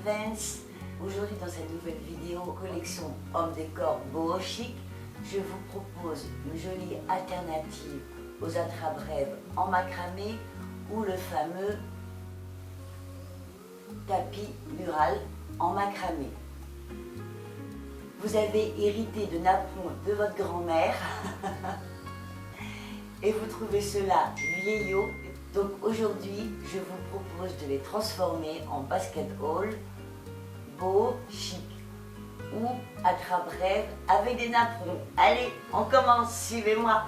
Vance. Aujourd'hui dans cette nouvelle vidéo collection Homme Décor Boho Chic, je vous propose une jolie alternative aux attrape-rêves en macramé ou le fameux tapis mural en macramé. Vous avez hérité de napperons de votre grand-mère et vous trouvez cela vieillot. Donc aujourd'hui, je vous propose de les transformer en basket haul Boho Chic ou attrape-rêve avec des napperons. Allez, on commence, suivez-moi.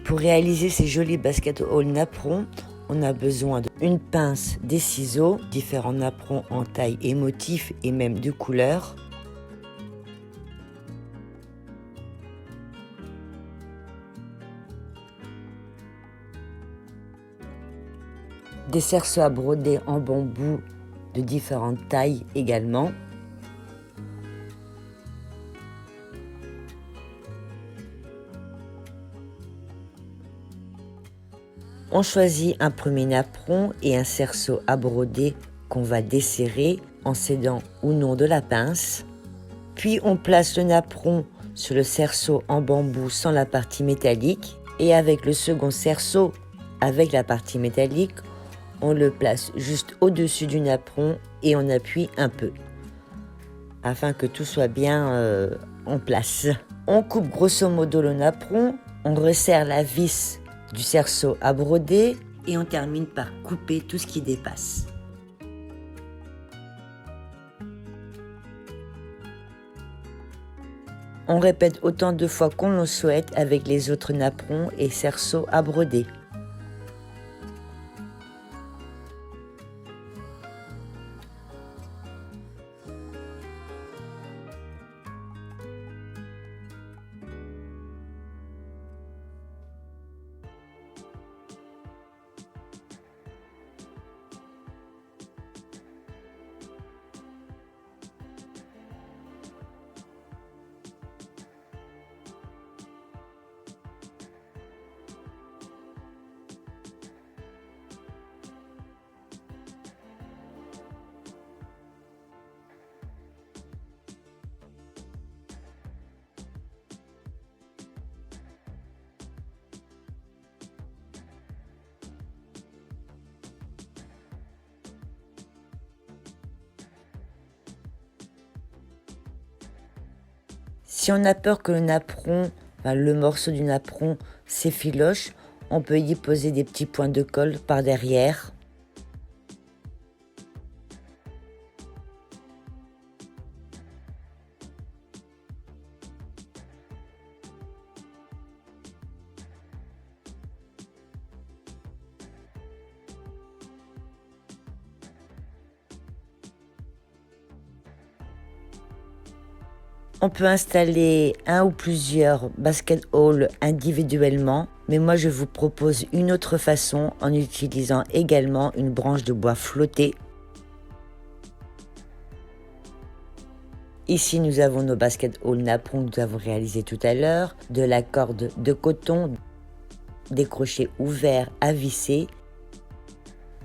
Pour réaliser ces jolis basket haul napperons, on a besoin d'une pince, des ciseaux, différents napperons en taille et motifs et même de couleurs, des cerceaux à broder en bambou de différentes tailles également, on choisit un premier napperon et un cerceau à broder qu'on va desserrer en s'aidant ou non de la pince. Puis on place le napperon sur le cerceau en bambou sans la partie métallique et avec le second cerceau avec la partie métallique, on le place juste au-dessus du napperon et on appuie un peu afin que tout soit bien en place. On coupe grosso modo le napperon, on resserre la vis du cerceau à broder et on termine par couper tout ce qui dépasse. On répète autant de fois qu'on le souhaite avec les autres napperons et cerceaux à broder. Si on a peur que le napperon, le morceau du napperon s'effiloche, on peut y poser des petits points de colle par derrière. On peut installer un ou plusieurs basket haul individuellement, mais moi je vous propose une autre façon en utilisant également une branche de bois flottée. Ici nous avons nos basket haul napperons que nous avons réalisés tout à l'heure, de la corde de coton, des crochets ouverts à visser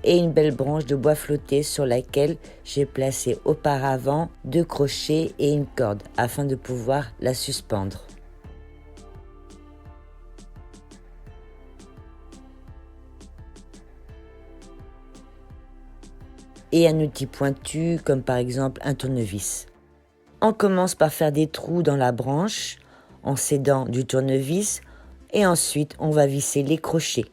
et une belle branche de bois flotté sur laquelle j'ai placé auparavant 2 crochets et une corde afin de pouvoir la suspendre. Et un outil pointu comme par exemple un tournevis. On commence par faire des trous dans la branche en s'aidant du tournevis et ensuite on va visser les crochets.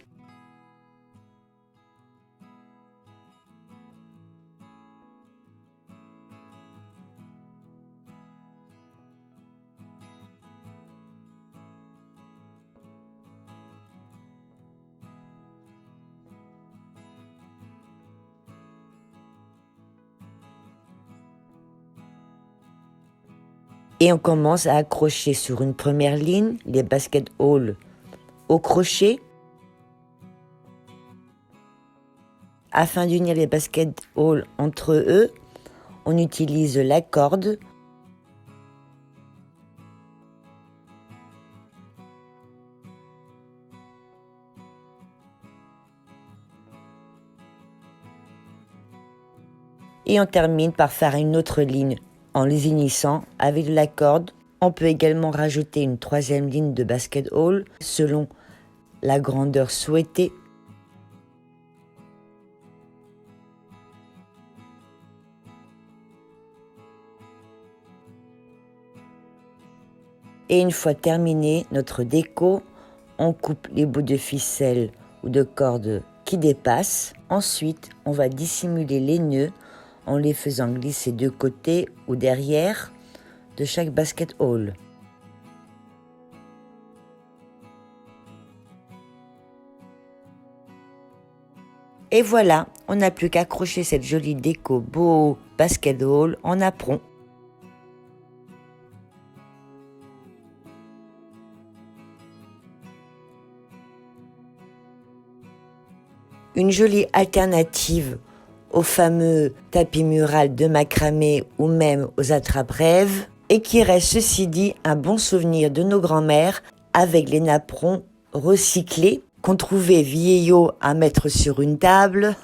Et on commence à accrocher sur une première ligne les basket haul au crochet. Afin d'unir les basket haul entre eux, on utilise la corde. Et on termine par faire une autre ligne en les unissant avec de la corde. On peut également rajouter une troisième ligne de basket haul selon la grandeur souhaitée. Et une fois terminé notre déco, on coupe les bouts de ficelle ou de corde qui dépassent. Ensuite, on va dissimuler les nœuds en les faisant glisser de côté ou derrière de chaque basket haul. Et voilà, on n'a plus qu'à accrocher cette jolie déco beau basket haul en apron. Une jolie alternative au fameux tapis mural de macramé ou même aux attrape-rêves, et qui reste, ceci dit, un bon souvenir de nos grands-mères avec les napperons recyclés qu'on trouvait vieillots à mettre sur une table.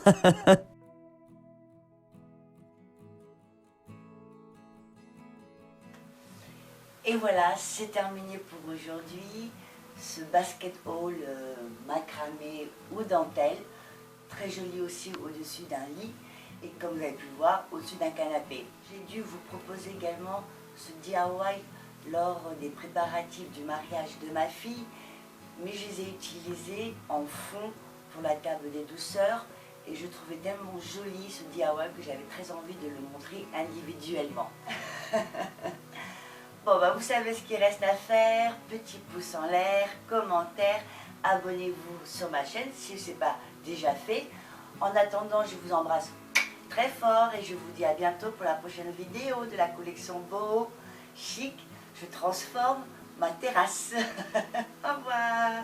Et voilà, c'est terminé pour aujourd'hui. Ce basket haul macramé ou dentelle, très joli aussi au-dessus d'un lit et comme vous avez pu le voir, au-dessus d'un canapé. J'ai dû vous proposer également ce DIY lors des préparatifs du mariage de ma fille, mais je les ai utilisés en fond pour la table des douceurs et je trouvais tellement joli ce DIY que j'avais très envie de le montrer individuellement. Bon, bah vous savez ce qu'il reste à faire, petit pouce en l'air, commentaire, abonnez-vous sur ma chaîne si ce n'est pas déjà fait. En attendant, je vous embrasse très fort et je vous dis à bientôt pour la prochaine vidéo de la collection Boho Chic. Je transforme ma terrasse. Au revoir.